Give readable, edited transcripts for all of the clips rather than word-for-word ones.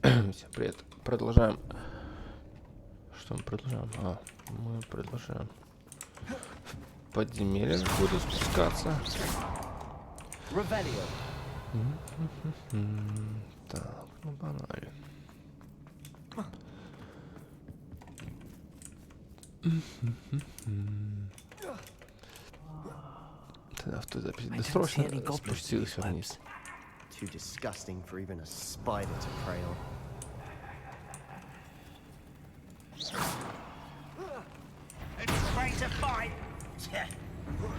Всем привет. Продолжаем. Что мы продолжаем? Мы продолжаем. В подземелье буду спускаться. Так, ну банально. Тогда автозапись досрочно спустился вниз. Too disgusting for even a spider to prey on. It's great to fight.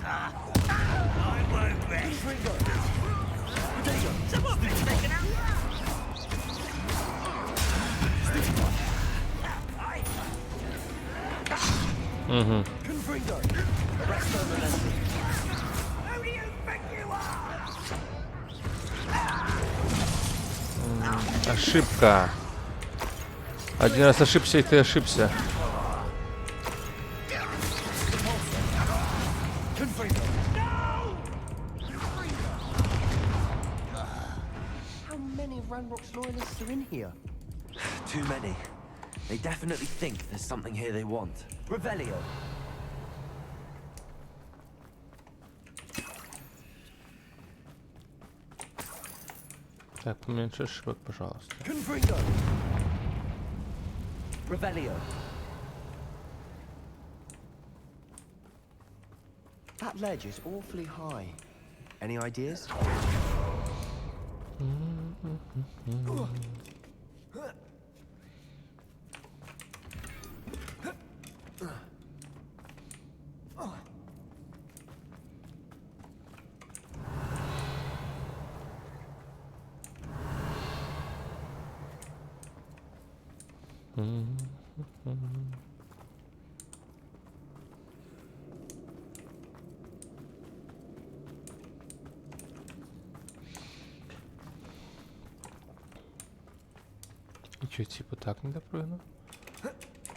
I won't rest. Someone been taken out. Confringo! Arresto Melenzi. Who do you think you are? Ошибка. Один раз ошибся, и ты ошибся. How many Ranrock's loyalists are in here? Too many. They definitely think there's something here they want. Revelio. Так, поменьше ошибок, пожалуйста. Confringo! Revelio. That ledge is awfully high. Any ideas? И что, типа так не допрыгну?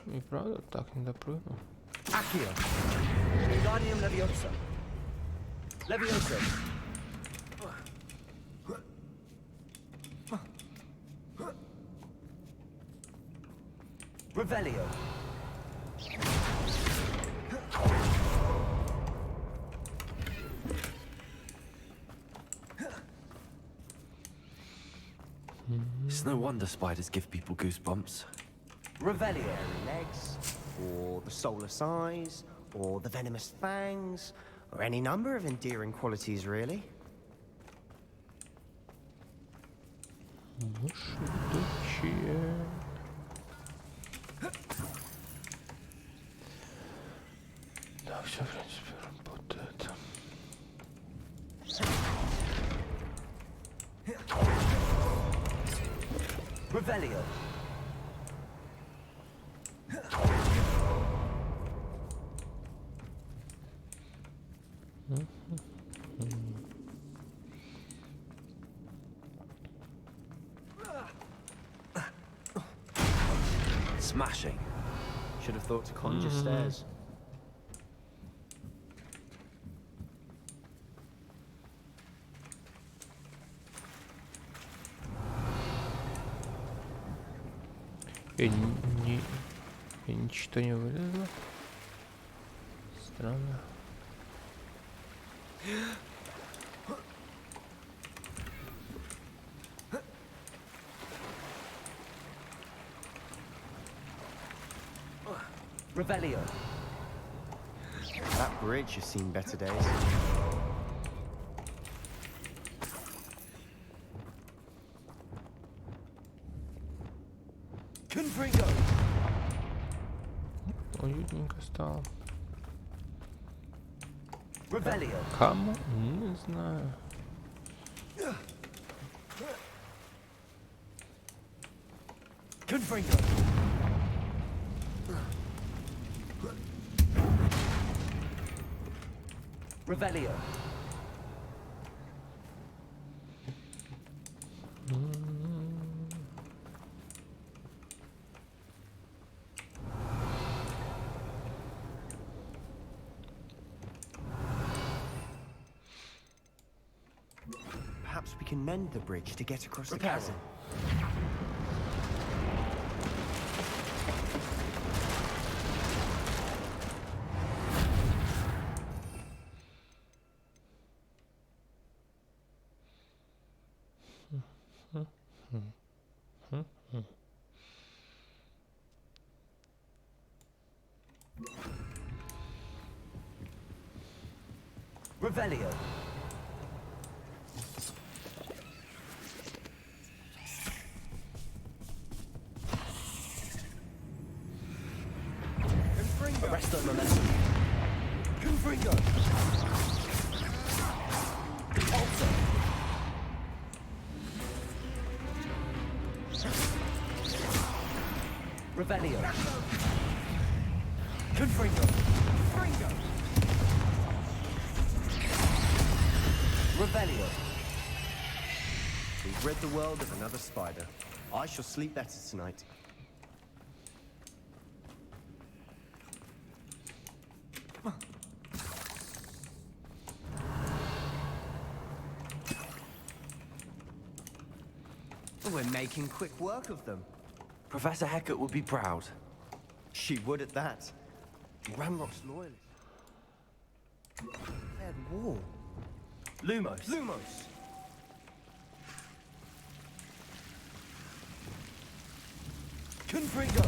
И правда так не допрыгну? Accio! Wingardium Leviosa! Leviosa! Revelio. It's no wonder spiders give people goosebumps. Revelio! Legs, or the soulless eyes, or the venomous fangs, or any number of endearing qualities, really. Так, все, в принципе, работает. Revelio. Smashing. Should have thought to conjure stairs. Я ничего не вылезло. Странно. Revelio. That bridge has seen better days. Confringo! Уютненько стало. Revelio. Кому? Не знаю. Confringo! Revelio. Perhaps we can mend the bridge to get across the Repair it. chasm. Revelio. Arresto momentum. Confringo. Alter. Revelio. Confringo. Revelio. We've rid the world of another spider. I shall sleep better tonight. We're making quick work of them. Professor Hecat would be proud. She would at that. Ramrock's loyalist. Declared war. Lumos. Lumos! Confringo.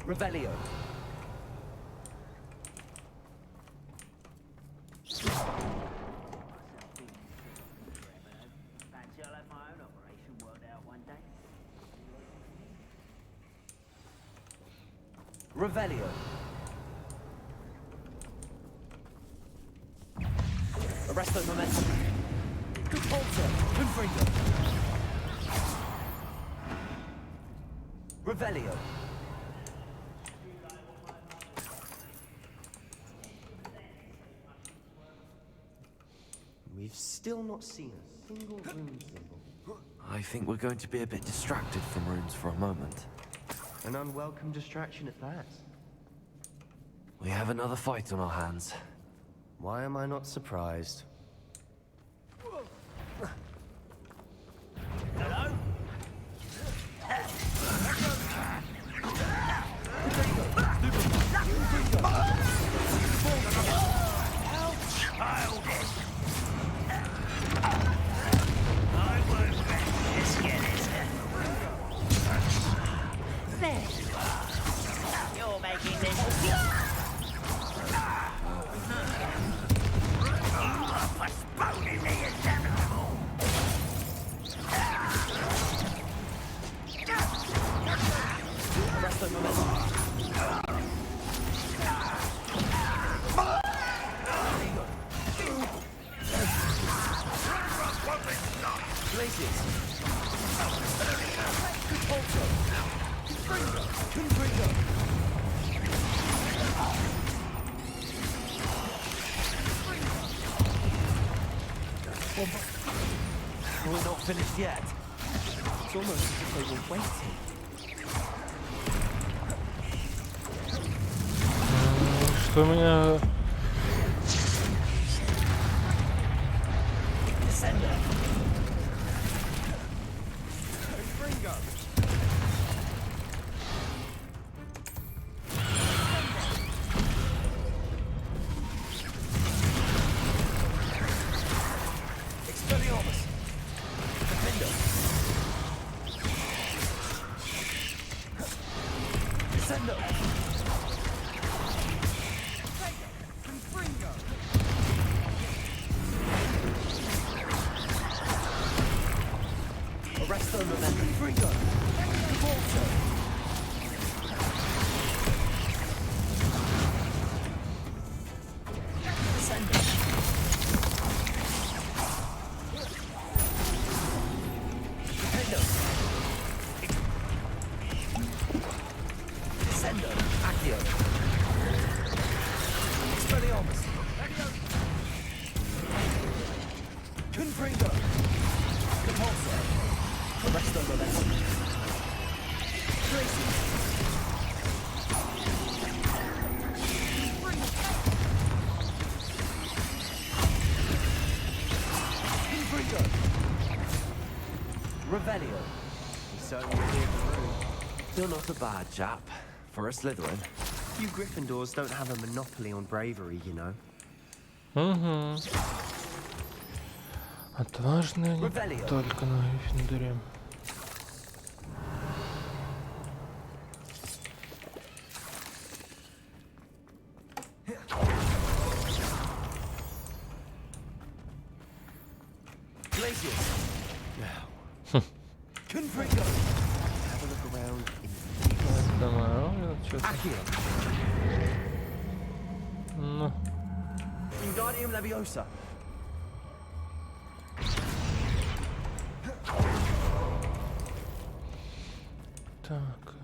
Revelio. Fancy I'll have my own operation worked out one day. Revelio. Arresto momentum. Alter. Confringo. Revelio. We've still not seen a single rune symbol. I think we're going to be a bit distracted from runes for a moment. An unwelcome distraction at that. We have another fight on our hands. Why am I not surprised? Hello? Childish! I won't let this get it. There you are. You're making this. Postponing the inevitable. Arresto momentum. Places. Alter. Confringo. We're not finished yet. It's almost as if they were waiting. Что меня... Descender. Expelliarmus. Defender. Descender. Arresto momentum. Confringo. Alter. Descender. Defender. Descender. Accio. Expelliarmus. Confringo. Compulsor. Arresto momentum. Revelio. So we're here through. Still not a bad chap for a Slytherin. You Gryffindors don't have a monopoly on bravery, you know. Отважные не Revelio. только на Гриффиндоре. Confringo. Have a look around in Самое что-то. Accio. Ну, Wingardium Leviosa. так.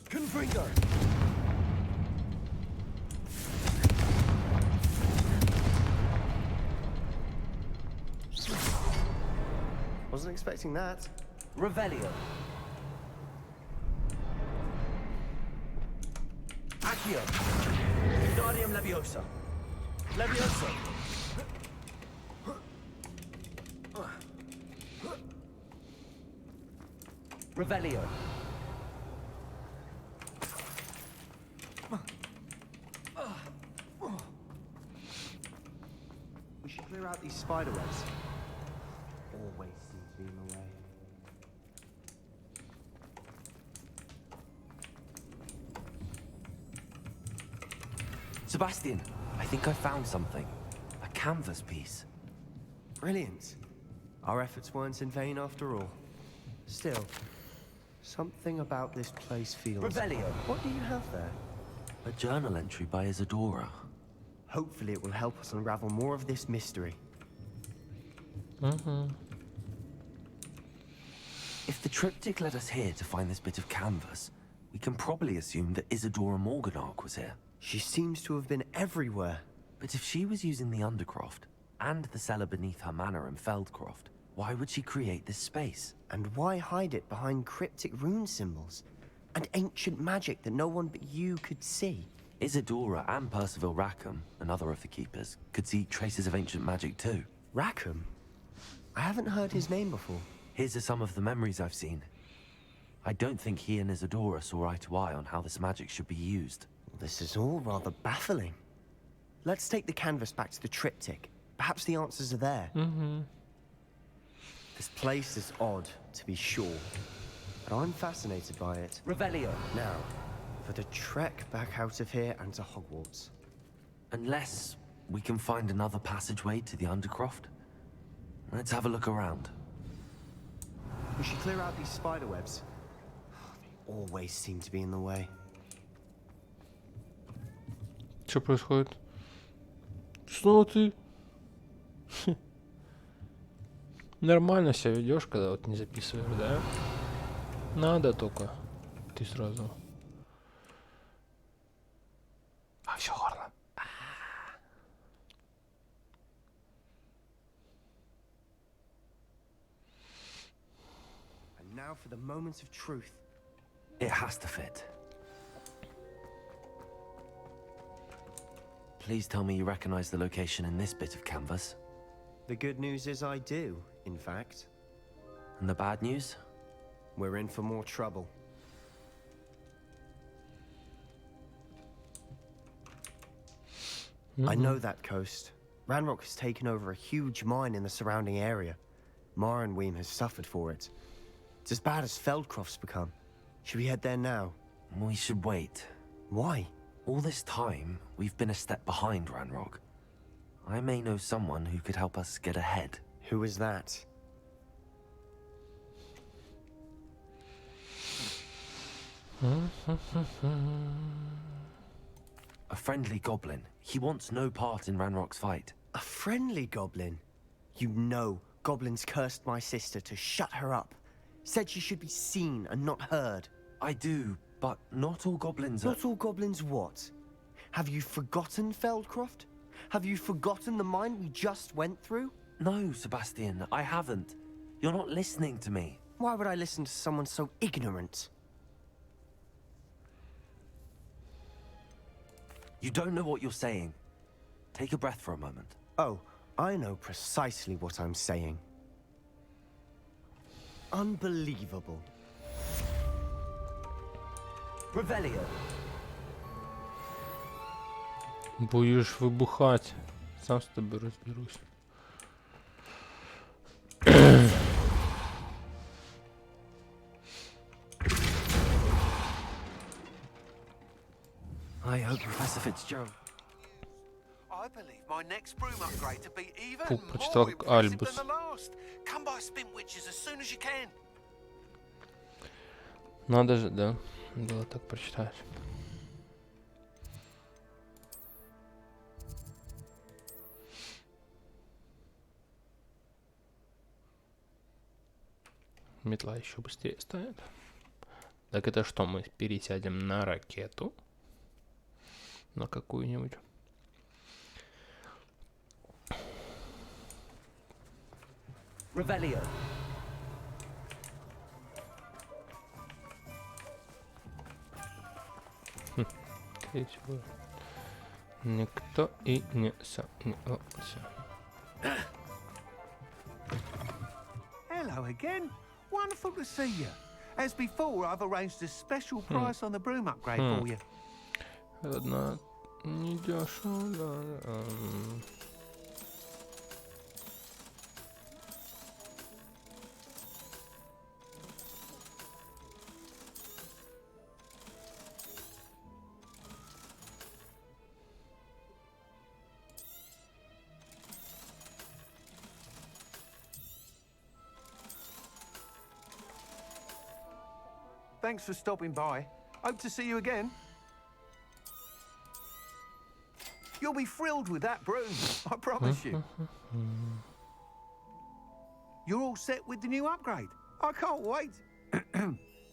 Confringo. Wasn't expecting that. Revelio. Accio. Wingardium Leviosa. Leviosa. Revelio. We should clear out these spider webs. Always seem to be in the way. Sebastian, I think I found something. A canvas piece. Brilliant. Our efforts weren't in vain after all. Still, something about this place feels... Revelio. What do you have there? A journal entry by Isadora. Hopefully it will help us unravel more of this mystery. If the triptych led us here to find this bit of canvas, we can probably assume that Isadora Morganach was here. She seems to have been everywhere. But if she was using the Undercroft, and the cellar beneath her manor in Feldcroft, why would she create this space? And why hide it behind cryptic rune symbols? And ancient magic that no one but you could see? Isadora and Percival Rackham, another of the Keepers, could see traces of ancient magic too. Rackham? I haven't heard his name before. His are some of the memories I've seen. I don't think he and Isadora saw eye to eye on how this magic should be used. This is all rather baffling. Let's take the canvas back to the triptych. Perhaps the answers are there. This place is odd, to be sure, but I'm fascinated by it. Revelio. Now, for the trek back out of here and to Hogwarts. Unless we can find another passageway to the Undercroft. Let's have a look around. We should clear out these spider webs. They always seem to be in the way. Что происходит? Снова ты? Нормально себя ведешь, когда вот не записываешь, да? Надо только. Ты сразу. А все горло. And now for the moments of truth. It has to fit. Please tell me you recognize the location in this bit of canvas. The good news is I do, in fact. And the bad news? We're in for more trouble. I know that coast. Ranrock has taken over a huge mine in the surrounding area. Marrenweem has suffered for it. It's as bad as Feldcroft's become. Should we head there now? We should wait. Why? All this time, we've been a step behind Ranrock. I may know someone who could help us get ahead. Who is that? A friendly goblin. He wants no part in Ranrock's fight. A friendly goblin? You know, goblins cursed my sister to shut her up. Said she should be seen and not heard. I do, but not all goblins are... Not all goblins what? Have you forgotten Feldcroft? Have you forgotten the mine we just went through? No, Sebastian, I haven't. You're not listening to me. Why would I listen to someone so ignorant? You don't know what you're saying. Take a breath for a moment. Oh, I know precisely what I'm saying. Unbelievable. Revelio. Будешь выбухать. Сам с тобой разберусь. I hope Professor Fitzgerald. I believe my next broom upgrade to be even Фу, more прочитал как impressive Альбус. than the last. Come by Spin Witches as soon as you can. Надо же, да, было так прочитать. Метла еще быстрее станет. Так это что, мы пересядем на ракету? На какую-нибудь? Revelio. Скорее всего, никто и не сомневался. Hello again. Wonderful to see you. As before, I've arranged a special price on the broom upgrade for you. Одна недешево, да. Thanks for stopping by. Hope to see you again. You'll be thrilled with that broom, I promise you. You're all set with the new upgrade. I can't wait.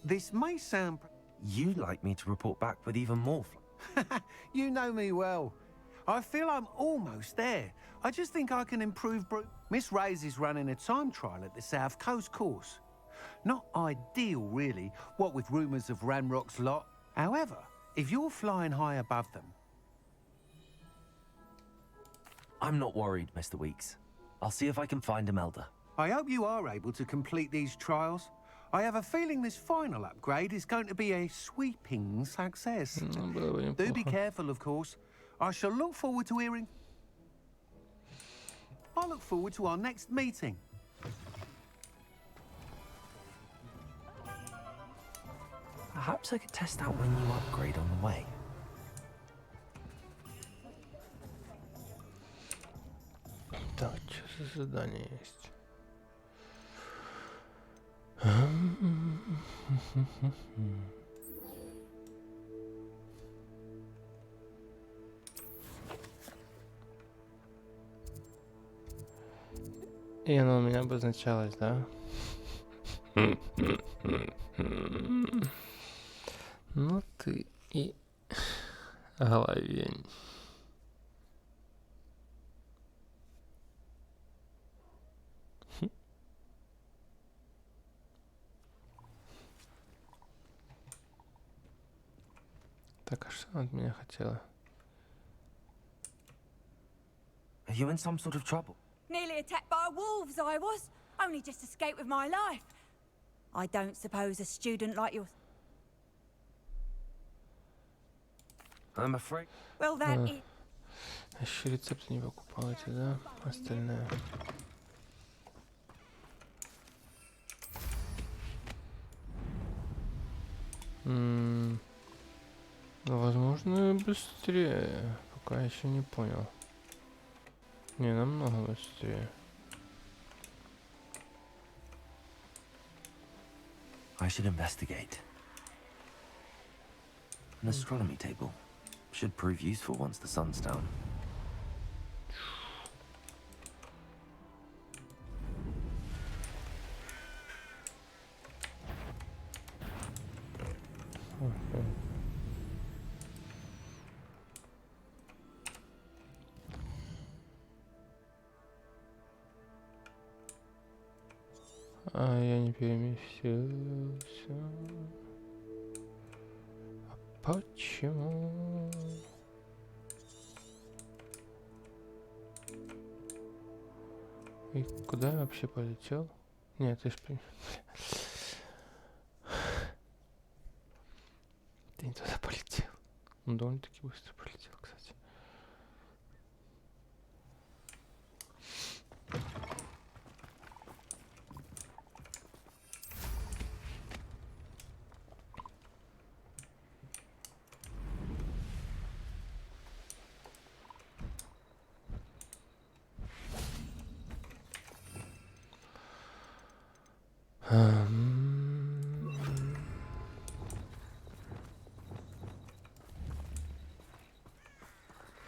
This may sound... You'd like me to report back with even more You know me well. I feel I'm almost there. I just think I can improve Miss Ray's is running a time trial at the South Coast course. Not ideal, really, what with rumours of Ranrock's lot. However, if you're flying high above them... I'm not worried, Mr. Weeks. I'll see if I can find Imelda. I hope you are able to complete these trials. I have a feeling this final upgrade is going to be a sweeping success. Do be careful, of course. I shall look forward to hearing... I look forward to our next meeting. Perhaps I could test out my new upgrade on the way. Так, что за задание есть? И оно у меня обозначалось, да? Ну ты и головень. Так, а что она от меня хотела? Are you in some sort of trouble? Nearly attacked by wolves, I was. Only just escaped with my life. I don't suppose a student like you... I'm afraid. Well, that is... Еще рецепты не покупаете, да? Остальное. Ну, возможно, быстрее. Пока еще не понял. Не, намного быстрее. I should investigate. An astronomy table. Should prove useful once the sun's down. А я не переместился. А почему? И куда я вообще полетел? Нет, ты ж... Ты не туда полетел. Он довольно-таки быстро полетел, кстати.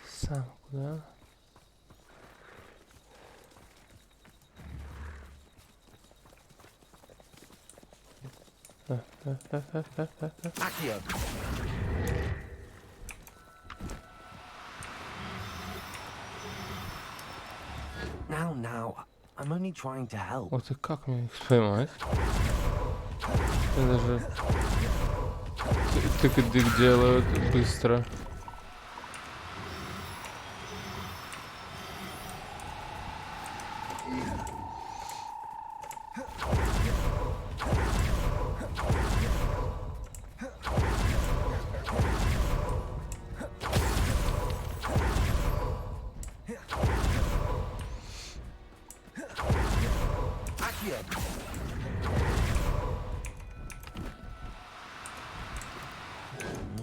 Сам куда? Accio. Now, I'm only trying to help. Вот и как мне их поймать? Я даже тык-дык делают быстро.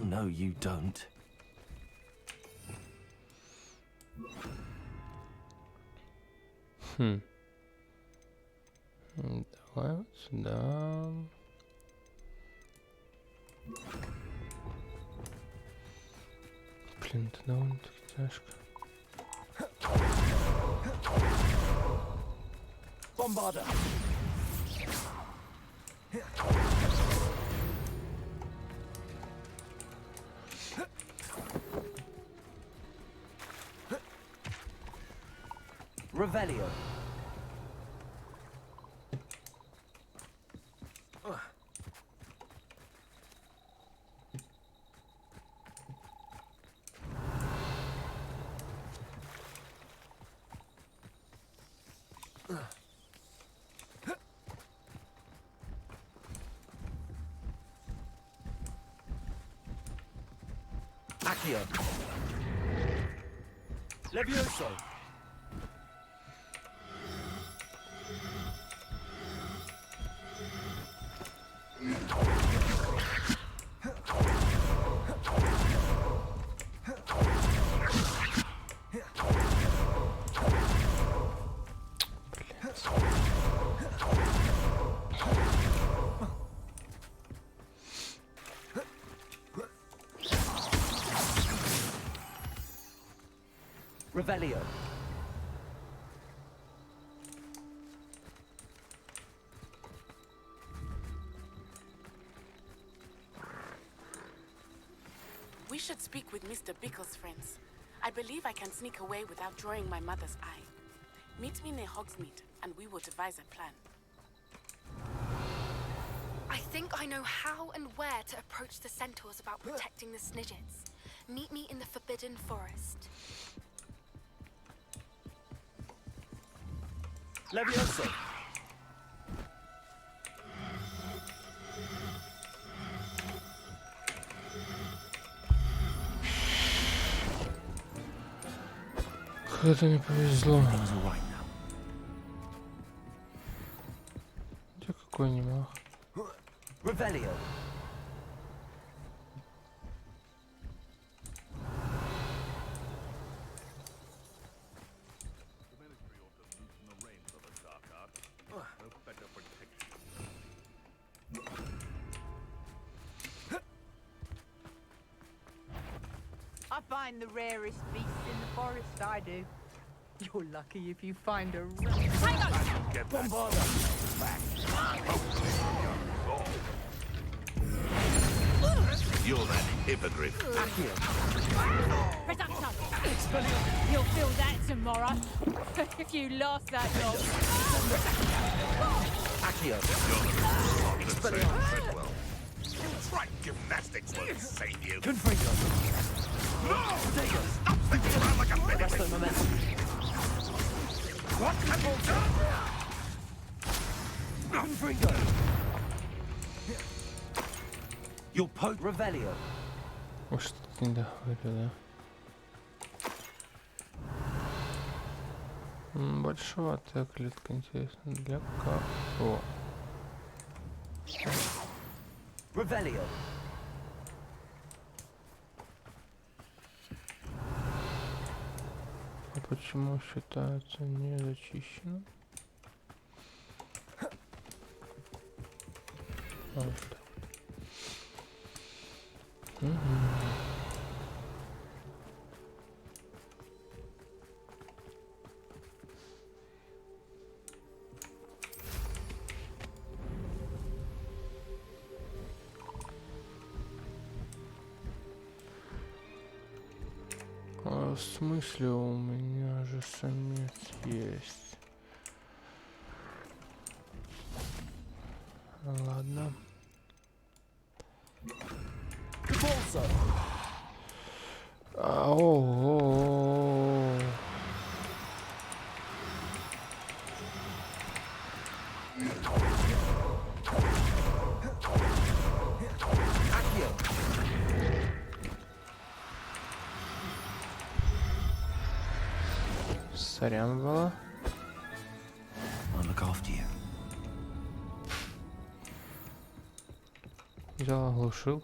No, you don't. Давай вот сюда. Блин, это довольно-таки тяжко. Bombarder. Revelio. Accio. Levioso. Revelio. We should speak with Mr. Bickle's friends. I believe I can sneak away without drawing my mother's eye. Meet me near Hogsmeade, and we will devise a plan. I think I know how and where to approach the centaurs about protecting the Snidgets. Meet me in the Forbidden Forest. Levioso. Это не повезло. Где какой немах? Revelio. I find the rarest beasts in the forest, I do. You're lucky if you find a You're that hippogriff. You'll feel that tomorrow. If you last that long. Accio. Well, right gymnastics won't save you. Confringo. No! Stop thinking around like a minute. Resto momentum. What have you done? Confringo. Your poke Revelio. Ой, что-то не договорил, да? Большеватая клетка, интересно, для кого? Revelio. А почему считается не зачищенным? Вот. А в смысле, у меня же самец есть. Ладно. Ого. Сорян было. I'll look after you. Взял, оглушил.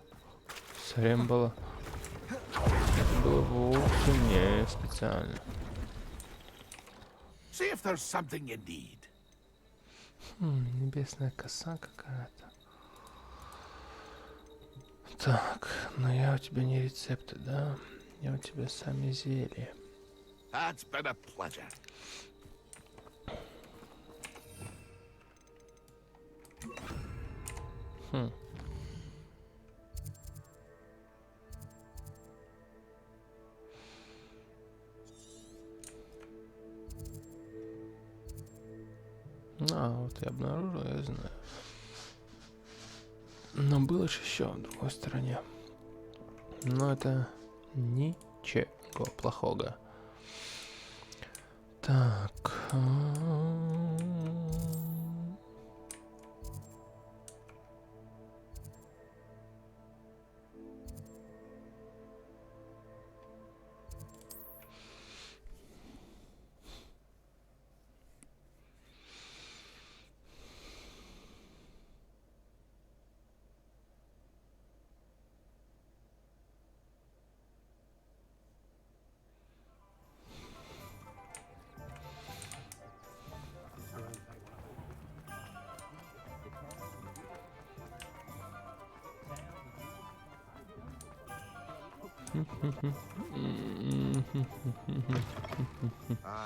Сорян было. Это было вовсе не специально. See if there's something you need. Небесная коса какая-то. Так, но я у тебя не рецепты, да? Я у тебя сами зелья. It's been a pleasure. Вот я обнаружил, я знаю. Но было же еще в другой стороне. Но это ничего плохого. Так.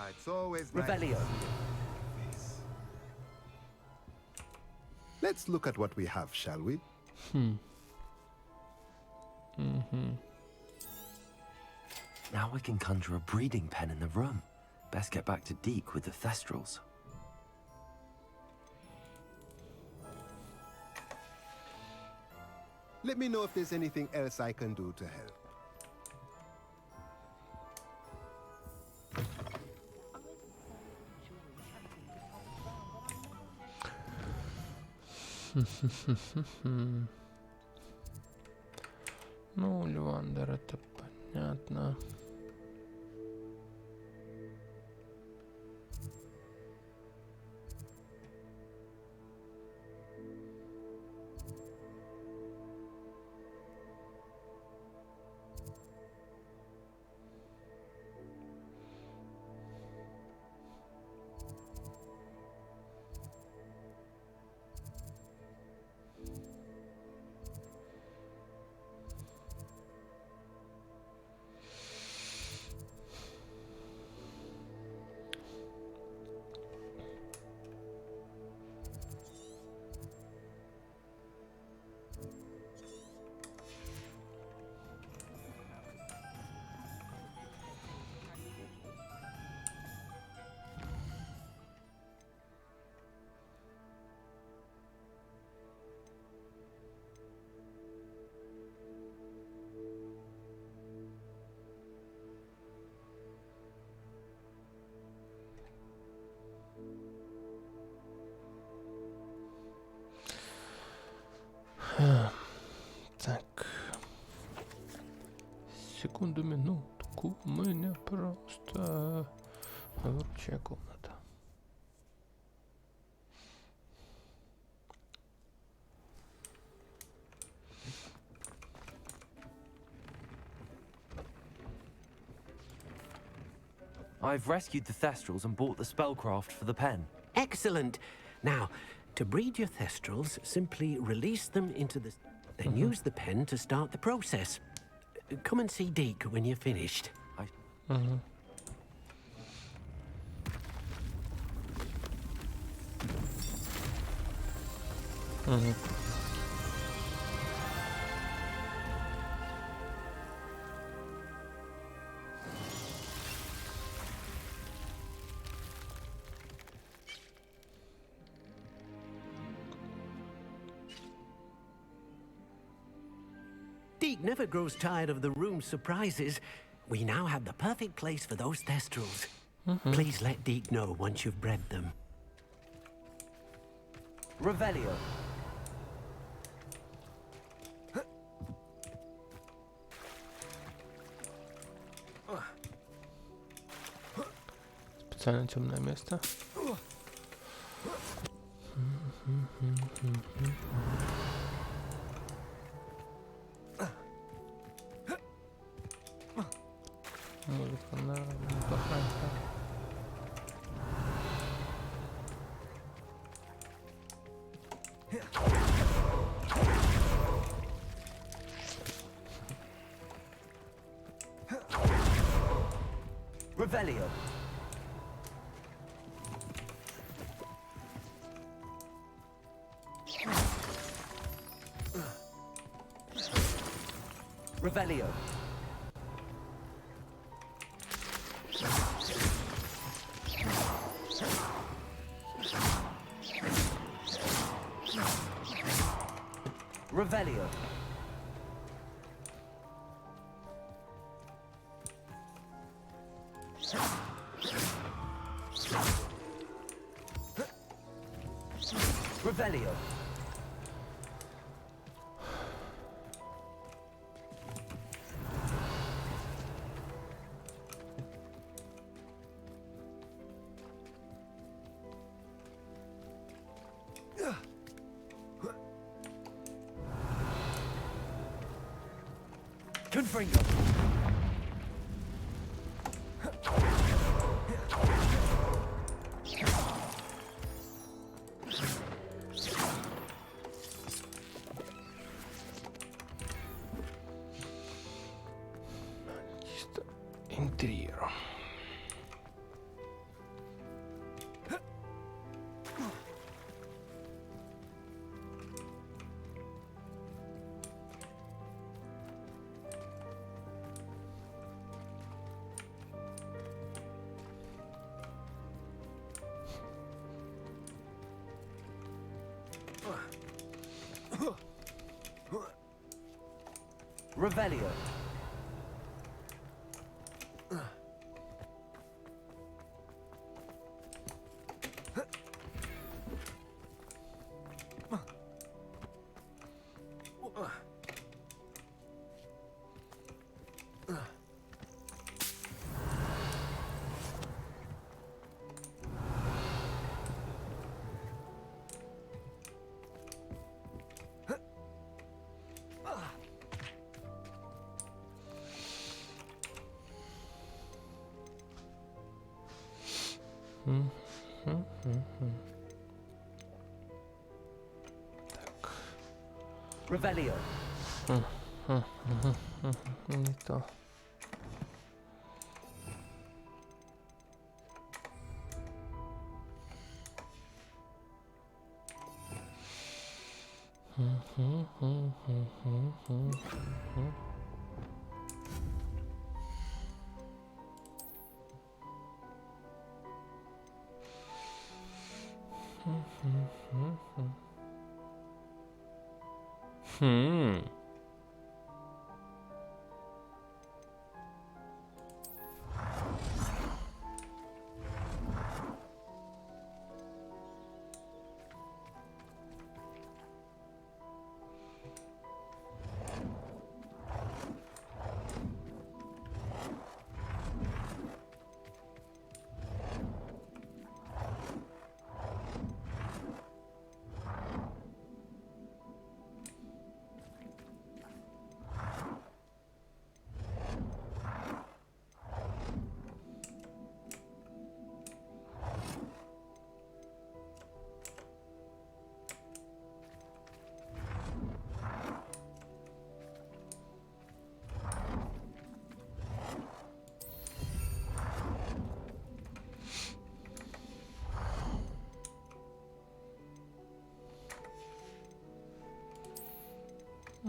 It's always Revelio. Let's look at what we have, shall we? Now we can conjure a breeding pen in the room. Best get back to Deke with the Thestrals. Let me know if there's anything else I can do to help. Ну, Львандер, это понятно. Так. Секунду, минутку. У меня просто вручая комната. I've rescued the Thestrals and bought the spellcraft for the pen. Excellent. Now, to breed your Thestrals, simply release them into the... Then use the pen to start the process. Come and see Deke when you're finished. Deke never grows tired of the room's surprises. We now have the perfect place for those Thestrals. Please let Deke know once you've bred them. Revelio. Специально темное место. Музыка неплохая. Revelio. Revelio. Revelio. Revelio. Confringo. Чисто интерьером. Revelio. Так. Revelio. Не то.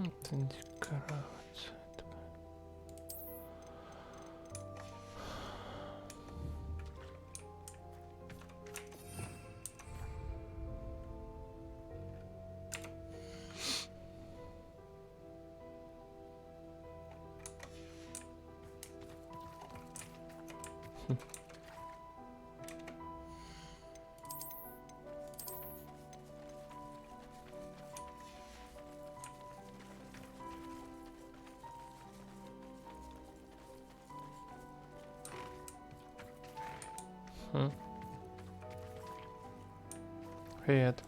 Это декорация. Привет.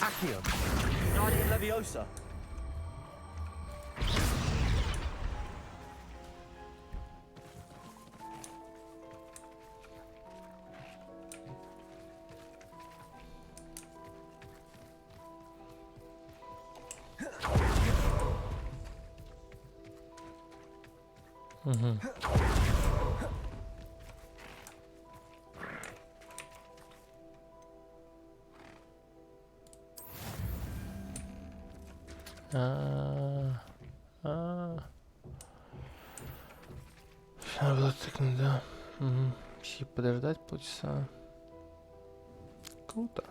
Accio. Guardian Leviosa. Надо было тыкнуть, да. Угу. Подождать полчаса. Круто.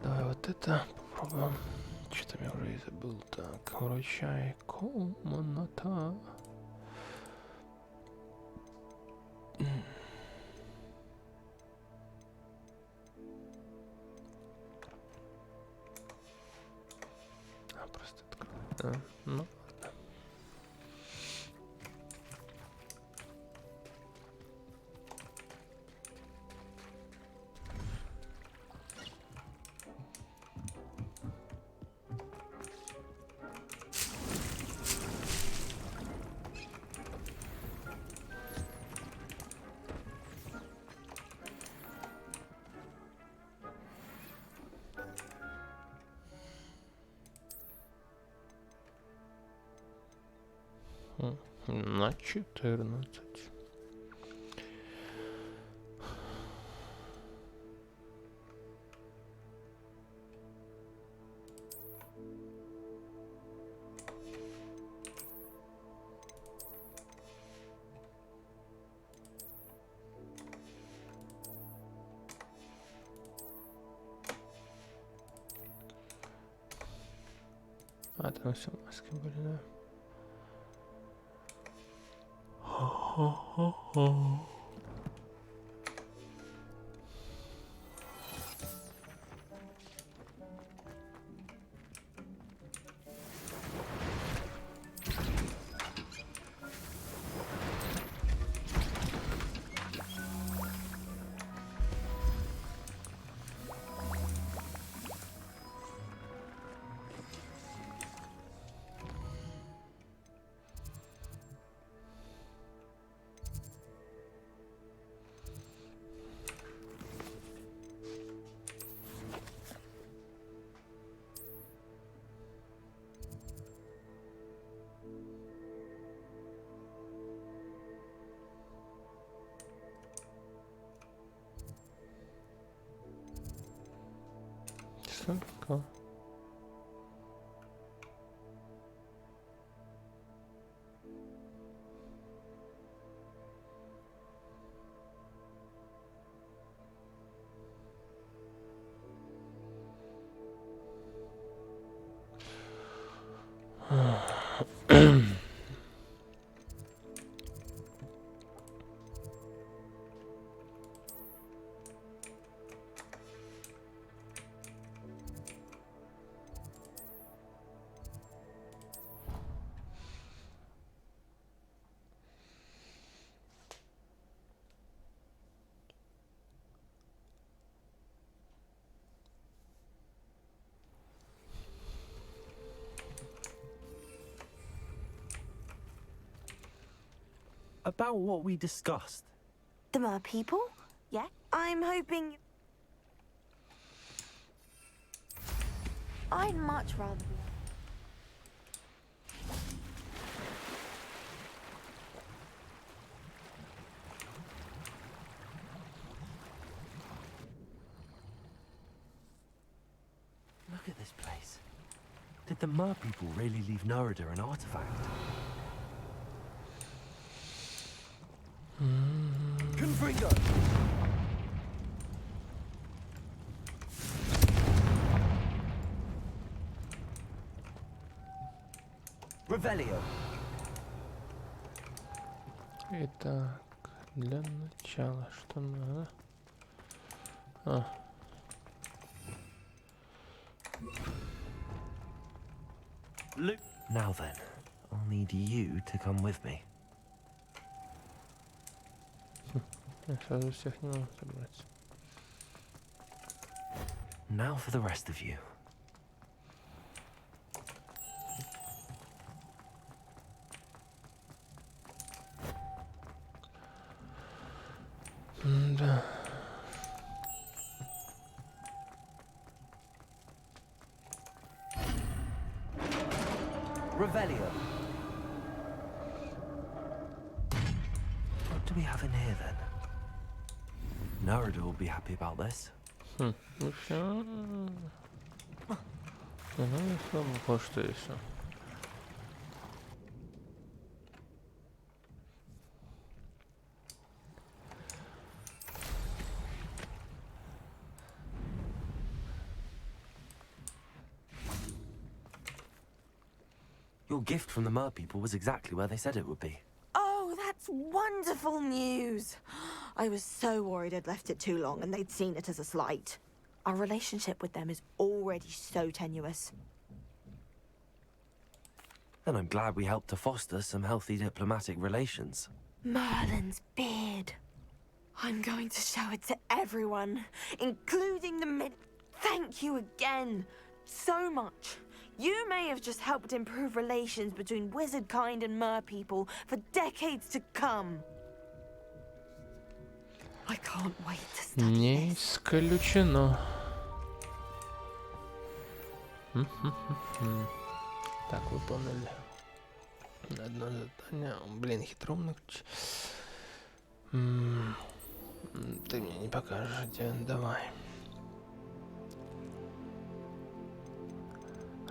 Давай вот это попробуем. Что-то я уже и забыл. Так, вручай комната. Просто открою. Да, ну ладно. На 14. А, там все маски были, да? Что такое? About what we discussed. The Mer people? Yeah. I'm hoping... I'd much rather be... Look at this place. Did the Mer people really leave Nerida an artifact? Confringo! Revelio. Итак, для начала что надо? А. Now then, I'll need you to come with me. Я сразу всех не могу собрать. Now for the rest of you. Да. Revelio. What do we have in here then? Nerida will be happy about this. Ну все. Слабо кое-что еще. Your gift from the Mer people was exactly where they said it would be. Oh, that's wonderful news. I was so worried I'd left it too long and they'd seen it as a slight. Our relationship with them is already so tenuous. Then I'm glad we helped to foster some healthy diplomatic relations. Merlin's beard. I'm going to show it to everyone, including the mid... Thank you again. So much. You may have just helped improve relations between wizard kind and Mer people for decades to come. I can't wait to study Не this. исключено. Так, выполнили. Одно задание. Блин, хитроумно. Ты мне не покажешь, где. Давай.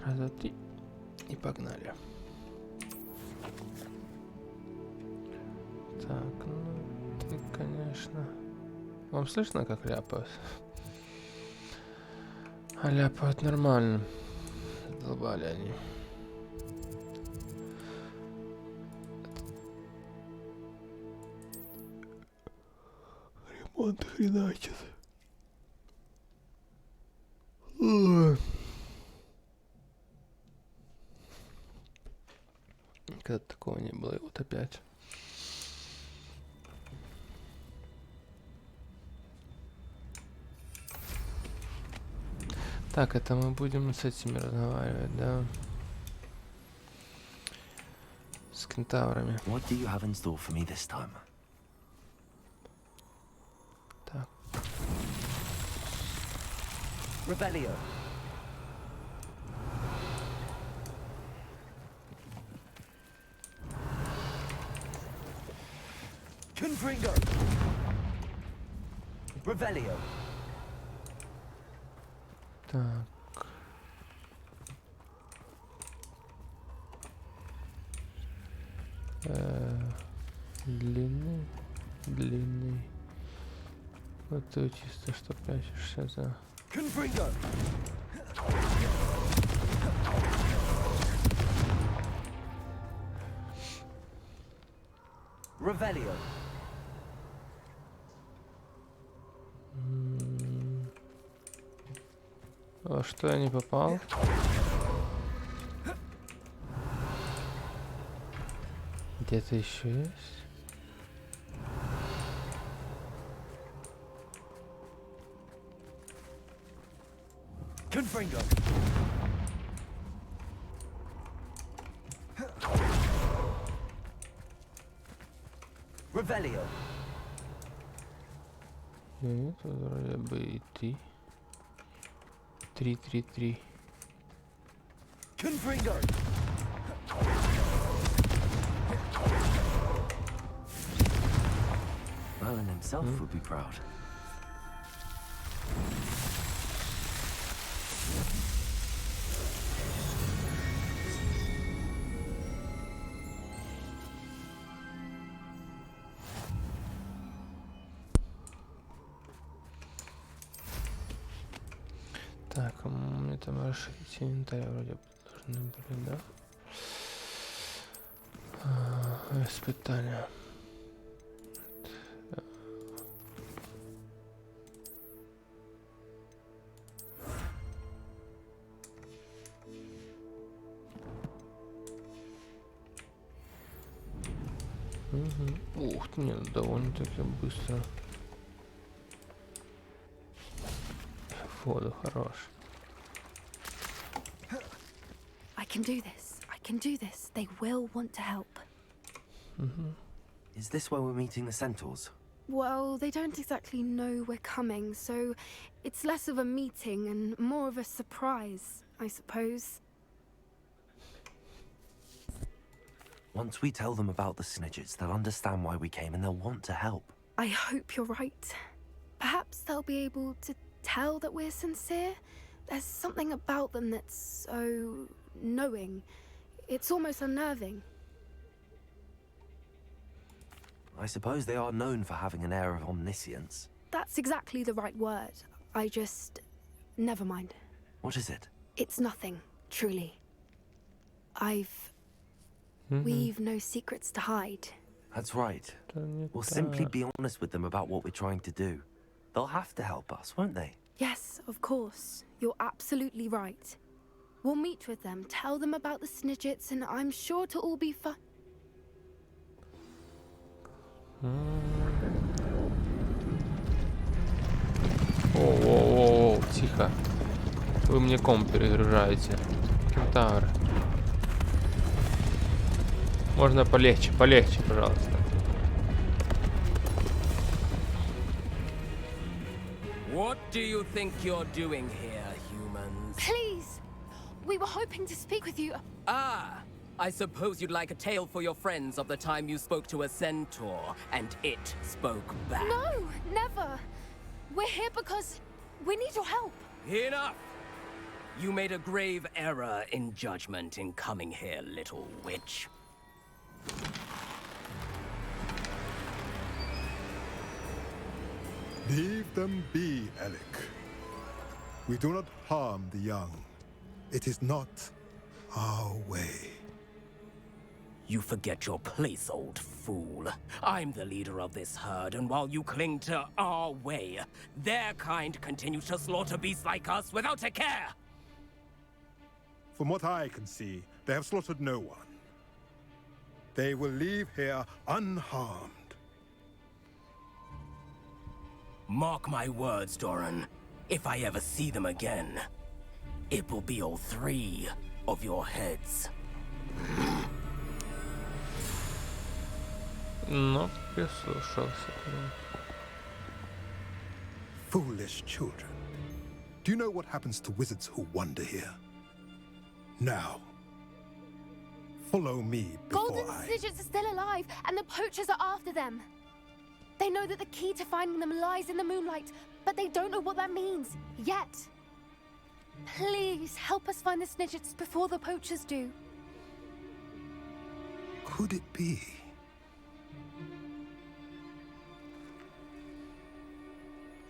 Раз, два, три. И погнали. Так, ну ты, конечно. Вам слышно, как ляпают? А ляпают нормально. Задолбали они. Ремонт хреначит. Когда такого не было, и вот опять. Так, это мы будем с этими разговаривать, да? С кентаврами. What do you have in store for me this time? Так. Rebellio. Confringo. Rebellio. Так. Длинный. Длинный. Вот ты чисто что прячешься за... Confringo. Revelio. Во что я не попал? Где-то еще есть? Confringo. Revelio. Нет, тут вроде бы и ты. 3-3-3. Confringo. Merlin himself would be proud. Так, мне там расширить инвентарь вроде должны были, да? Испытания. Ух ты, нет, довольно-таки быстро. Воду хорош. I can do this. I can do this. They will want to help. Is this where we're meeting the centaurs? Well, they don't exactly know we're coming, so it's less of a meeting and more of a surprise, I suppose. Once we tell them about the snidgets, they'll understand why we came and they'll want to help. I hope you're right. Perhaps they'll be able to tell that we're sincere. There's something about them that's so knowing. It's almost unnerving. I suppose they are known for having an air of omniscience. That's exactly the right word. I just... never mind. What is it? It's nothing, truly. We've no secrets to hide. That's right. We'll simply be honest with them about what we're trying to do. They'll have to help us, won't they? Yes, of course. You're absolutely right. We'll meet with them, tell them about the snidgets, and I'm sure to all be fun. О, тихо. Вы мне комп перегружаете. Кентавр. Можно полегче, полегче, пожалуйста. What do you think you're doing here, humans? Please! We were hoping to speak with you. Ah, I suppose you'd like a tale for your friends of the time you spoke to a centaur, and it spoke back. No, never. We're here because we need your help. Enough! You made a grave error in judgment in coming here, little witch. Leave them be, Alec. We do not harm the young. It is not our way. You forget your place, old fool. I'm the leader of this herd, and while you cling to our way, their kind continues to slaughter beasts like us without a care! From what I can see, they have slaughtered no one. They will leave here unharmed. Mark my words, Doran. If I ever see them again, it will be all 3 of your heads. Но прислушался. Foolish children. Do you know what happens to wizards who wander here? Now, follow me before Golden Snidgets are still alive, and the poachers are after them. They know that the key to finding them lies in the moonlight, but they don't know what that means, yet. Please, help us find the Snidgets before the poachers do. Could it be?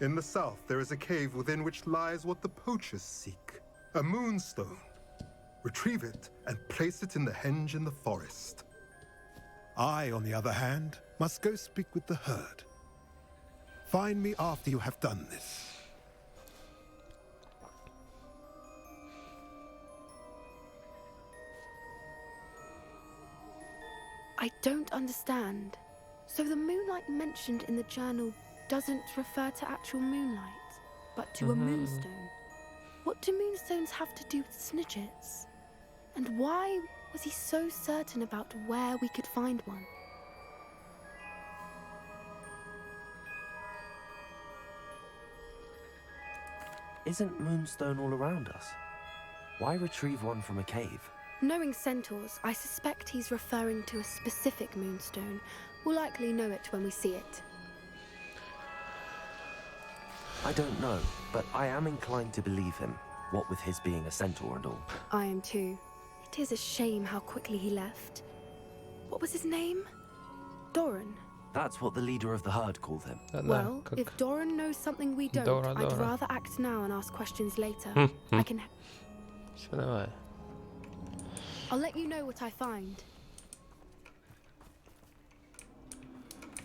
In the south, there is a cave within which lies what the poachers seek. A moonstone. Retrieve it and place it in the henge in the forest. I, on the other hand, must go speak with the herd. Find me after you have done this. I don't understand. So the moonlight mentioned in the journal doesn't refer to actual moonlight, but to a moonstone. What do moonstones have to do with Snidgets? And why was he so certain about where we could find one? Isn't moonstone all around us? Why retrieve one from a cave? Knowing centaurs, I suspect he's referring to a specific moonstone. We'll likely know it when we see it. I don't know, but I am inclined to believe him, what with his being a centaur and all. I am too. It is a shame how quickly he left. What was his name? Doran. That's what the leader of the herd called him. Well, if Doran knows something we don't, Dora. I'd rather act now and ask questions later. I can... Все, давай. I'll let you know what I find.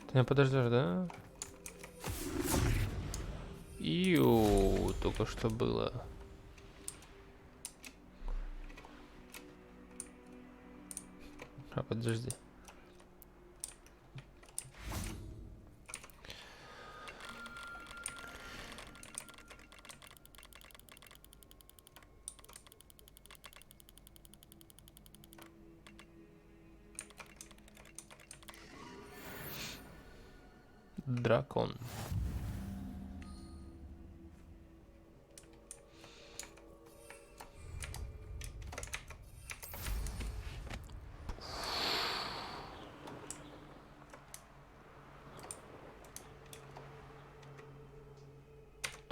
Ты меня подождешь, да? Иу, только что было. А, подожди. Дракон.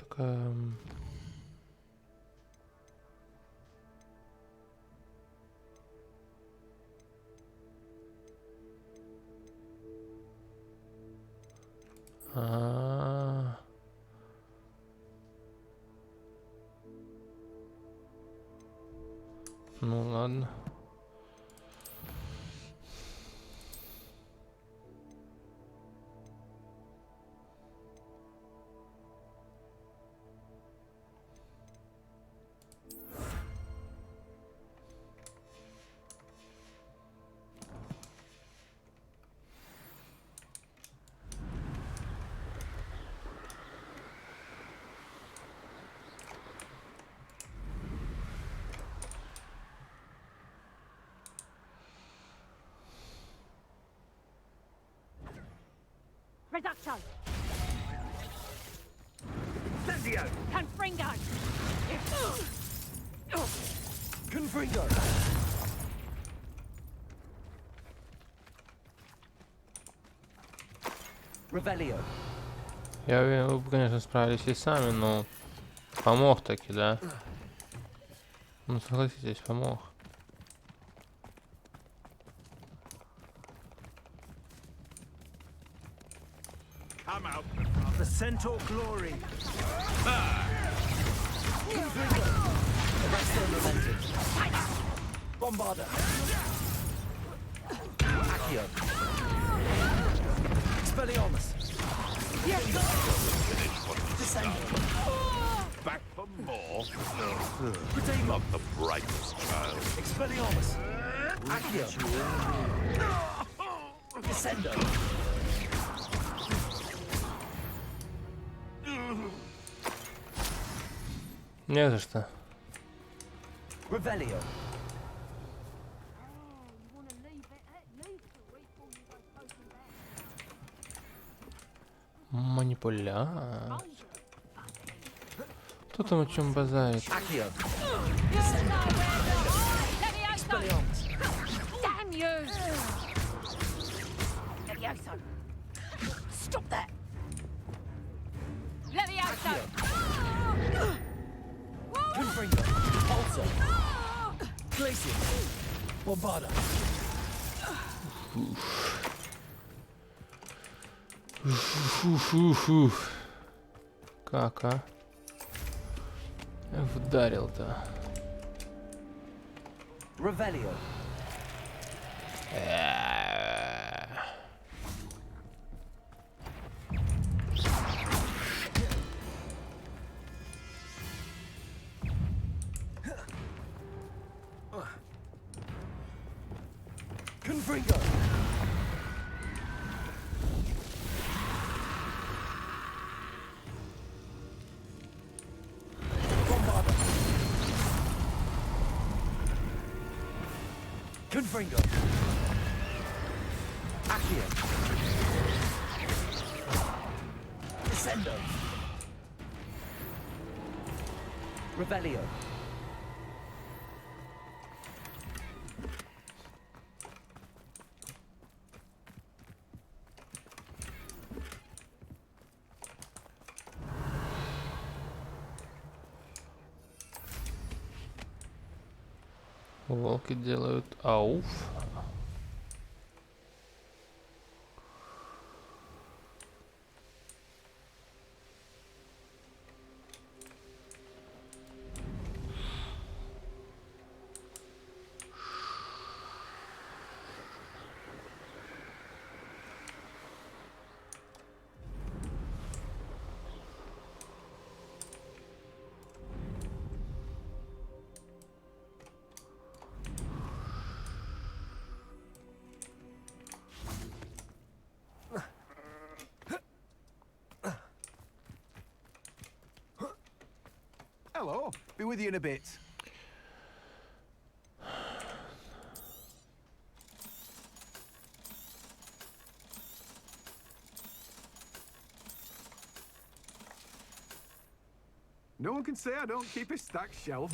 Так, ну ладно. Reducto! Incendio! Confringo! Confringo! Revelio. Я уверен, вы бы, конечно, справились и сами, но помог таки, да? Ну, согласитесь, помог. Come out. The Centaur glory. Bombarder. Accio. Expelliarmus. Back for more? Not the brightest child. Expelliarmus. Accio. Descendo. Не за что. Revelio. Манипуляция. Кто там о чем базарит? Accio. Damn you! Levioso! Stop that! Levioso! Confringo. Pulsar. Glacier. Bombarder. Фу-фу-фу-фу. Как, а? Вдарил-то. Revelio. Confringo. Bombarder. Confringo. Accio. Descendo. Revelio. Волки делают ауф. Hello. Be with you in a bit. No one can say I don't keep a stacked shelf.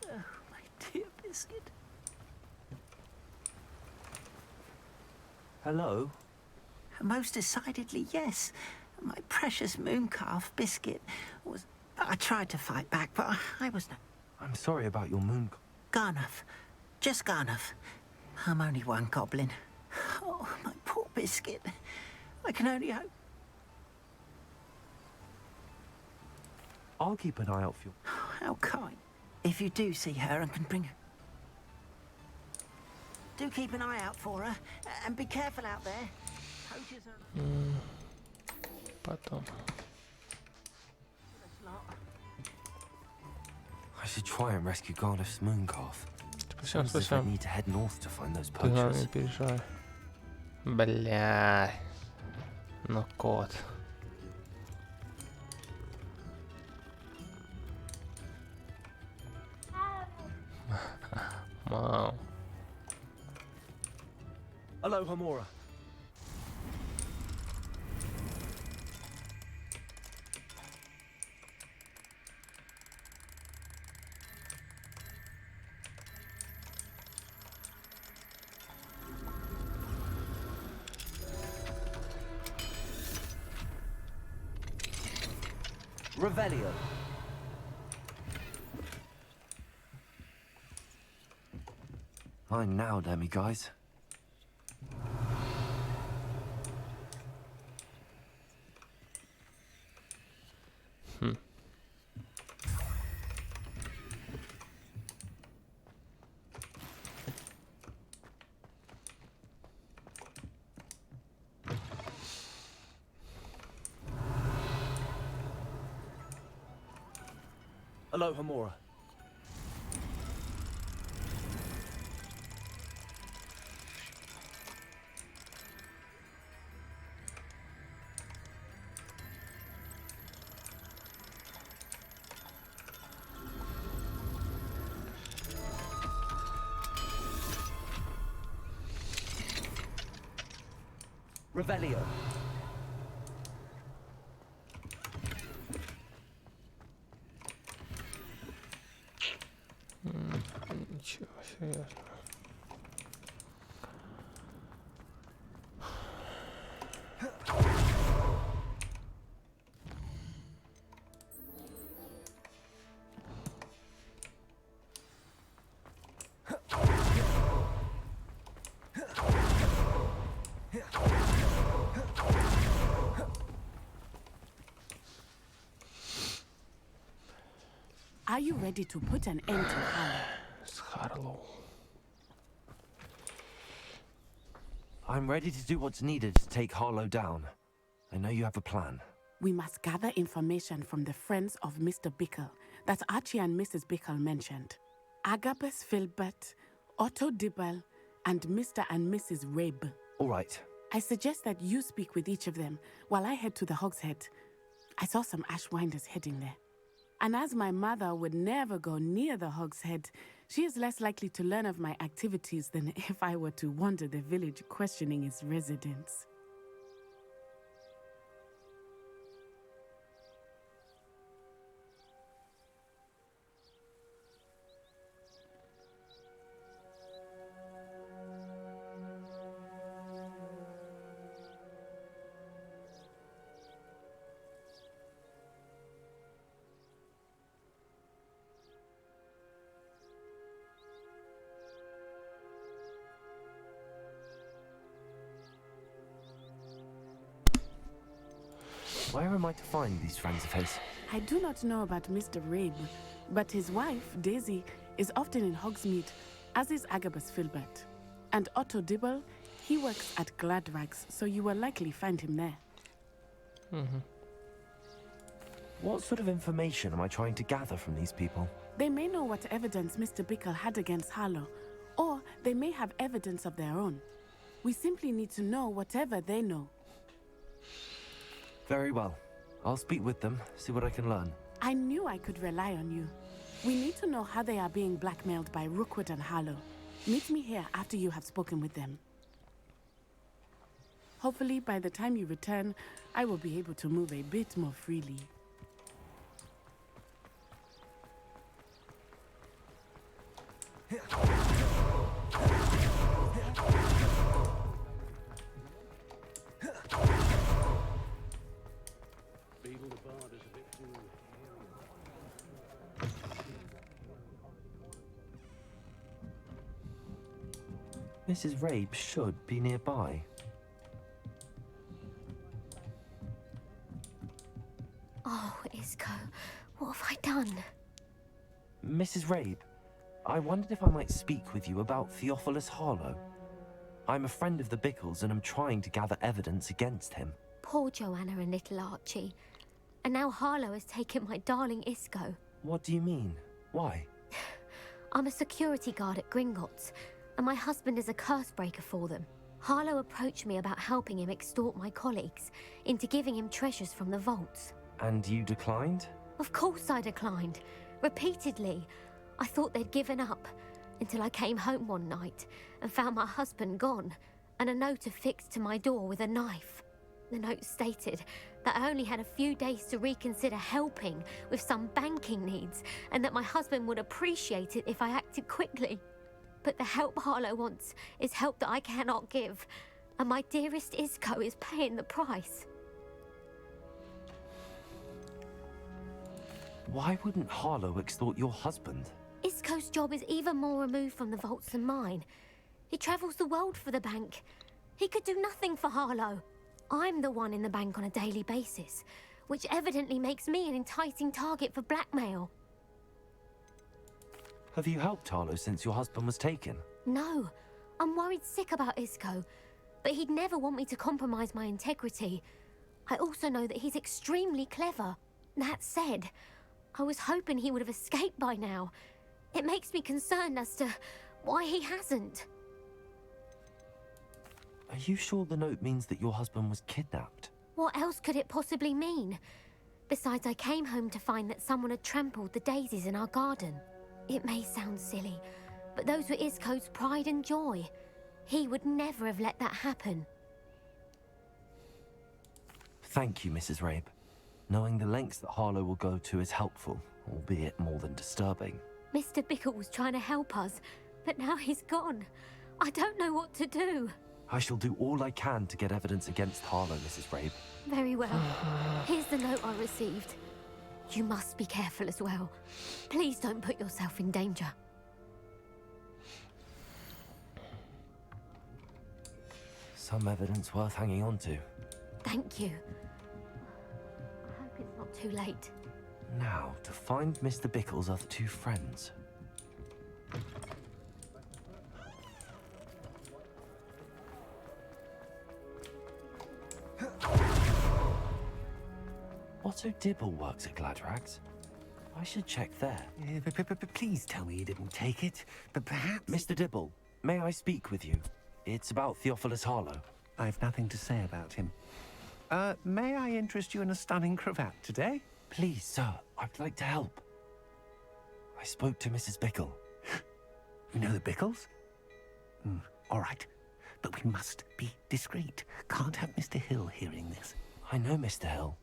Oh, my dear Biscuit. Hello? Most decidedly, yes. My precious mooncalf Biscuit was... I tried to fight back, but I was no... I'm sorry about your moon. Garnuff. Just Garnuff. I'm only one goblin. Oh, my poor Biscuit. I can only hope... I'll keep an eye out for you. How kind. If you do see her and can bring her... Do keep an eye out for her, and be careful out there. Poachers are... Потом. I should try and rescue Garnuff's mooncalf. Спасибо, Seems as if I спасибо. need to head north to find those Ты главное не poachers. переживай. Бля. Ну кот. Мау. Hello, Hamora. Revelio. I'm now, guys. Aloha Mora. Revelio. Ничего себе, ясно. Are you ready to put an end to Harlow? I'm ready to do what's needed to take Harlow down. I know you have a plan. We must gather information from the friends of Mr. Bickle that Archie and Mrs. Bickle mentioned. Agabus Filbert, Otto Dibble, and Mr. and Mrs. Rabe. All right. I suggest that you speak with each of them while I head to the Hogshead. I saw some Ashwinders heading there. And as my mother would never go near the Hogshead, she is less likely to learn of my activities than if I were to wander the village questioning its residents. Where am I to find these friends of his? I do not know about Mr. Rabe, but his wife, Daisy, is often in Hogsmeade, as is Agabus Filbert. And Otto Dibble, he works at Gladrags, so you will likely find him there. What sort of information am I trying to gather from these people? They may know what evidence Mr. Bickle had against Harlow, or they may have evidence of their own. We simply need to know whatever they know. Very well. I'll speak with them, see what I can learn. I knew I could rely on you. We need to know how they are being blackmailed by Rookwood and Harlow. Meet me here after you have spoken with them. Hopefully, by the time you return, I will be able to move a bit more freely. Mrs. Rabe should be nearby. Oh, Isco, what have I done? Mrs. Rabe, I wondered if I might speak with you about Theophilus Harlow. I'm a friend of the Bickles and I'm trying to gather evidence against him. Poor Joanna and little Archie. And now Harlow has taken my darling Isco. What do you mean? Why? I'm a security guard at Gringotts, and my husband is a curse breaker for them. Harlow approached me about helping him extort my colleagues into giving him treasures from the vaults. And you declined? Of course I declined. Repeatedly. I thought they'd given up, until I came home one night and found my husband gone, and a note affixed to my door with a knife. The note stated that I only had a few days to reconsider helping with some banking needs, and that my husband would appreciate it if I acted quickly. But the help Harlow wants is help that I cannot give, and my dearest Isco is paying the price. Why wouldn't Harlow extort your husband? Isco's job is even more removed from the vaults than mine. He travels the world for the bank. He could do nothing for Harlow. I'm the one in the bank on a daily basis, which evidently makes me an enticing target for blackmail. Have you helped Harlow since your husband was taken? No, I'm worried sick about Isco, but he'd never want me to compromise my integrity. I also know that he's extremely clever. That said, I was hoping he would have escaped by now. It makes me concerned as to why he hasn't. Are you sure the note means that your husband was kidnapped? What else could it possibly mean? Besides, I came home to find that someone had trampled the daisies in our garden. It may sound silly, but those were Isco's pride and joy. He would never have let that happen. Thank you, Mrs. Rabe. Knowing the lengths that Harlow will go to is helpful, albeit more than disturbing. Mr. Bickle was trying to help us, but now he's gone. I don't know what to do. I shall do all I can to get evidence against Harlow, Mrs. Rabe. Very well. Here's the note I received. You must be careful as well. Please don't put yourself in danger. Some evidence worth hanging on to. Thank you. I hope it's not too late. Now, to find Mr. Bickle's other two friends. Otto Dibble works at Gladrags. I should check there. Please tell me you didn't take it, but perhaps... Mr. Dibble, may I speak with you? It's about Theophilus Harlow. I've nothing to say about him. May I interest you in a stunning cravat today? Please, sir, I'd like to help. I spoke to Mrs. Bickle. You know the Bickles? All right, but we must be discreet. Can't have Mr. Hill hearing this. I know Mr. Hill.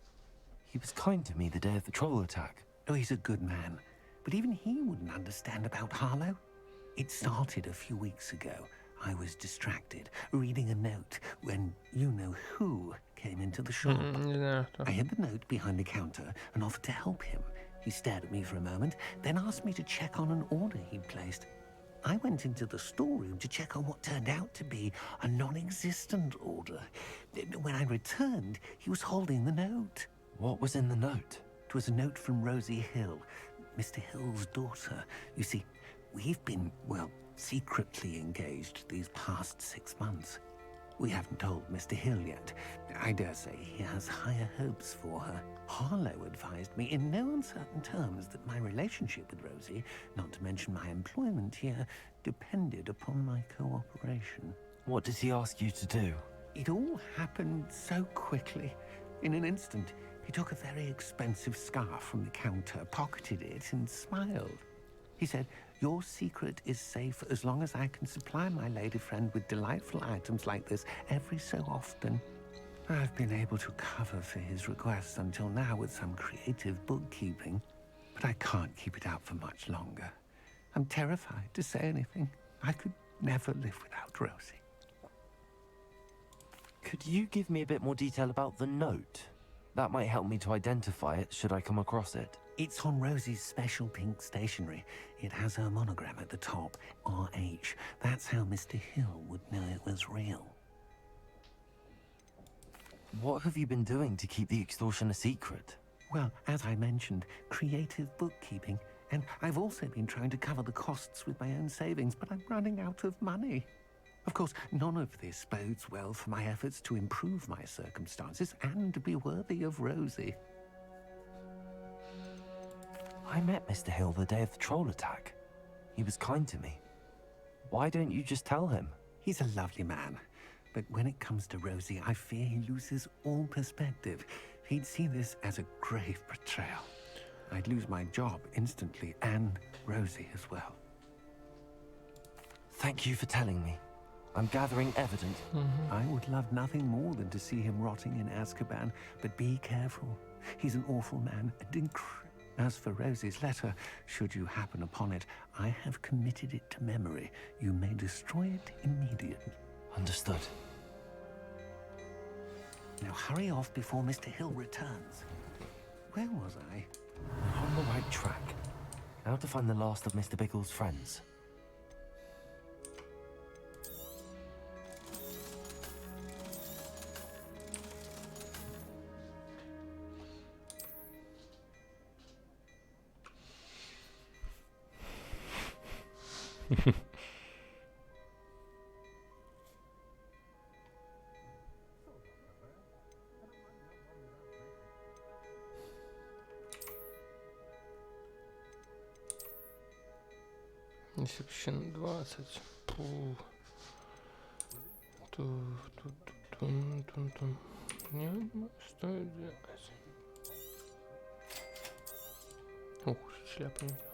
He was kind to me the day of the troll attack. Oh, he's a good man. But even he wouldn't understand about Harlow. It started a few weeks ago. I was distracted, reading a note, when you-know-who came into the shop. I hid the note behind the counter and offered to help him. He stared at me for a moment, then asked me to check on an order he'd placed. I went into the storeroom to check on what turned out to be a non-existent order. When I returned, he was holding the note. What was in the note? It was a note from Rosie Hill, Mr. Hill's daughter. You see, we've been, well, secretly engaged these past 6 months. We haven't told Mr. Hill yet. I dare say he has higher hopes for her. Harlow advised me in no uncertain terms that my relationship with Rosie, not to mention my employment here, depended upon my cooperation. What does he ask you to do? It all happened so quickly. In an instant, he took a very expensive scarf from the counter, pocketed it, and smiled. He said, "Your secret is safe as long as I can supply my lady friend with delightful items like this every so often." I've been able to cover for his requests until now with some creative bookkeeping, but I can't keep it out for much longer. I'm terrified to say anything. I could never live without Rosie. Could you give me a bit more detail about the note? That might help me to identify it should I come across it. It's on Rosie's special pink stationery. It has her monogram at the top, RH. That's how Mr. Hill would know it was real. What have you been doing to keep the extortion a secret? Well, as I mentioned, creative bookkeeping. And I've also been trying to cover the costs with my own savings, but I'm running out of money. Of course, none of this bodes well for my efforts to improve my circumstances and to be worthy of Rosie. I met Mr. Hill the day of the troll attack. He was kind to me. Why don't you just tell him? He's a lovely man. But when it comes to Rosie, I fear he loses all perspective. He'd see this as a grave betrayal. I'd lose my job instantly, and Rosie as well. Thank you for telling me. I'm gathering evidence. I would love nothing more than to see him rotting in Azkaban, but be careful. He's an awful man and incredible. As for Rosie's letter, should you happen upon it, I have committed it to memory. You may destroy it immediately. Understood. Now hurry off before Mr. Hill returns. Where was I? We're on the right track. Now to find the last of Mr. Bickle's friends. Секtion 20. Стоит делать. Ух, шляпа не взял.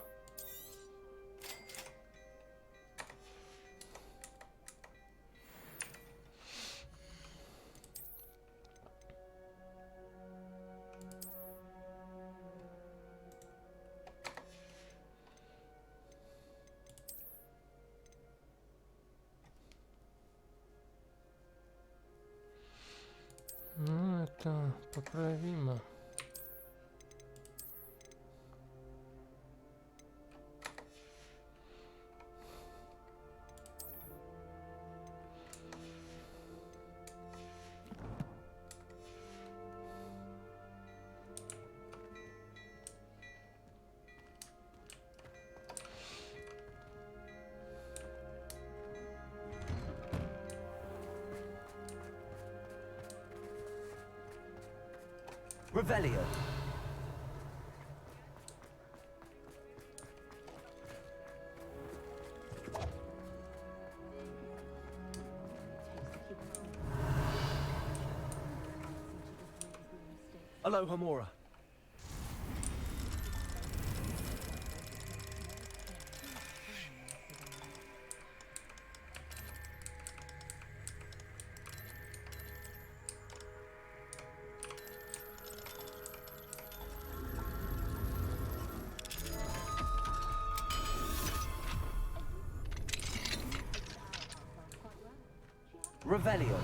Ну, это поправимо. Revelio. Aloha Mora. Revelio.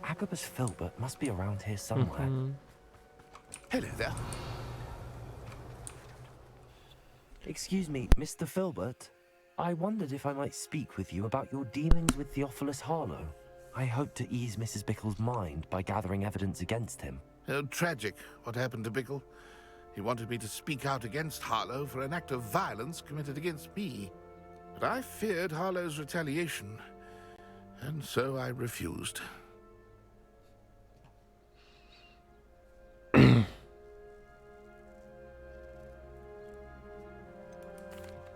Agabus Filbert must be around here somewhere. Hello there. Excuse me, Mr. Filbert. I wondered if I might speak with you about your dealings with Theophilus Harlow. I hope to ease Mrs. Bickle's mind by gathering evidence against him. Oh, tragic what happened to Bickle. He wanted me to speak out against Harlow for an act of violence committed against me. But I feared Harlow's retaliation, and so I refused.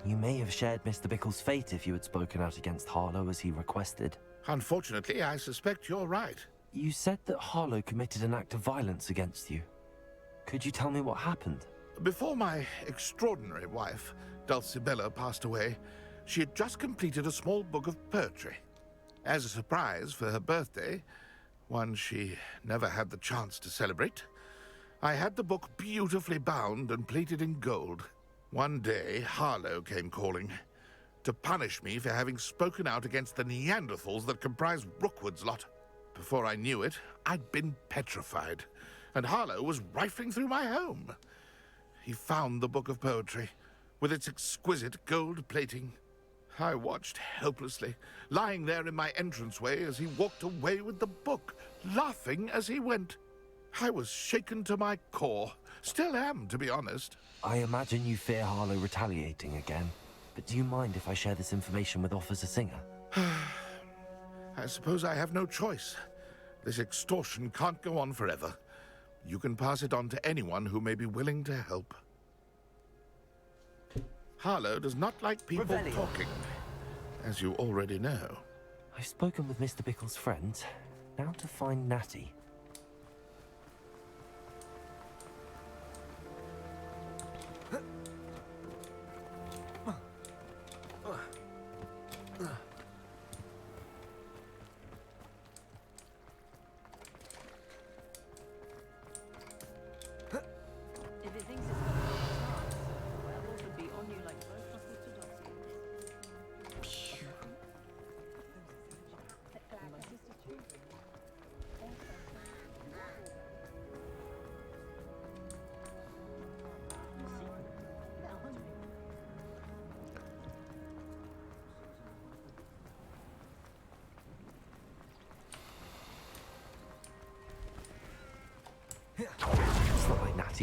You may have shared Mr. Bickle's fate if you had spoken out against Harlow as he requested. Unfortunately, I suspect you're right. You said that Harlow committed an act of violence against you. Could you tell me what happened? Before my extraordinary wife, Dulcibella, passed away, she had just completed a small book of poetry. As a surprise for her birthday, one she never had the chance to celebrate, I had the book beautifully bound and plated in gold. One day, Harlow came calling to punish me for having spoken out against the Neanderthals that comprise Rookwood's lot. Before I knew it, I'd been petrified, and Harlow was rifling through my home. He found the book of poetry, with its exquisite gold plating. I watched helplessly, lying there in my entranceway as he walked away with the book, laughing as he went. I was shaken to my core. Still am, to be honest. I imagine you fear Harlow retaliating again. But do you mind if I share this information with Officer Singer? I suppose I have no choice. This extortion can't go on forever. You can pass it on to anyone who may be willing to help. Harlow does not like people talking, as you already know. I've spoken with Mr. Bickle's friends. Now to find Natty.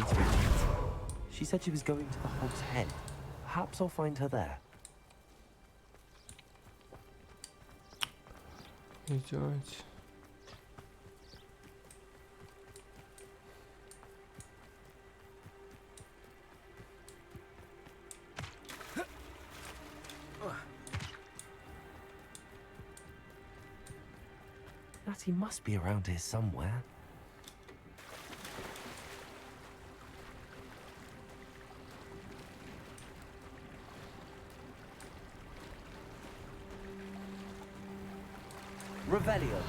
party to eat. She said she was going to the Hog's Head. Perhaps I'll find her there. Изучать. Natty must be around here somewhere. Revelio.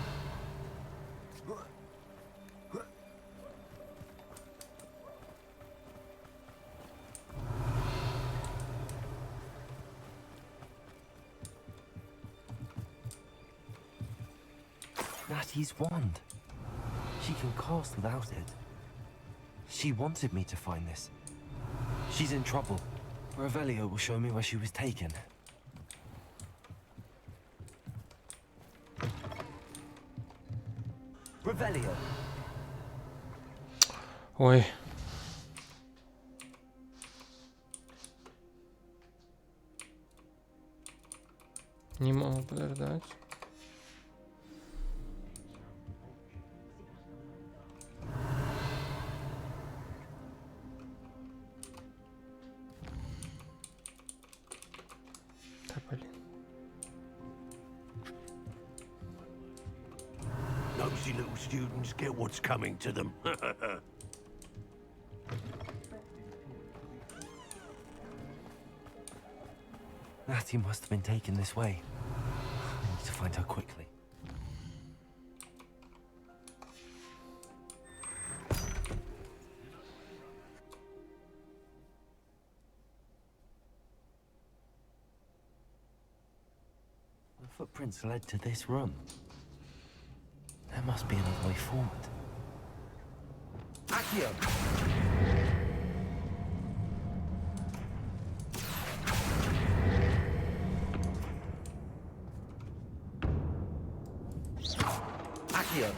Natty's wand. She can cast without it. She wanted me to find this. She's in trouble. Revelio will show me where she was taken. Revelio. Ой. Не могу подождать. Да, блин. Nosy little students get what's coming to them. Natty must have been taken this way. I need to find her quickly. The footprints led to this room. There must be another way forward. Accio. Accio.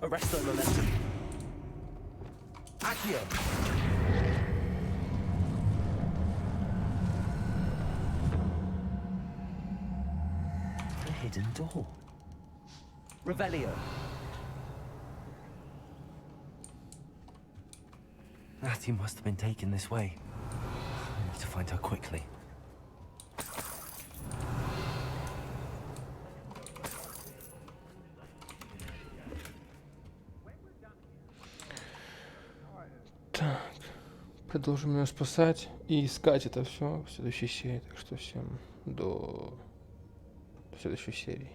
Arresto momentum. Accio. A hidden door. Revelio. Natty must have been taken this way. I need to find her quickly. Так, продолжим ее спасать и искать это все в следующей серии. Так что всем до следующей серии.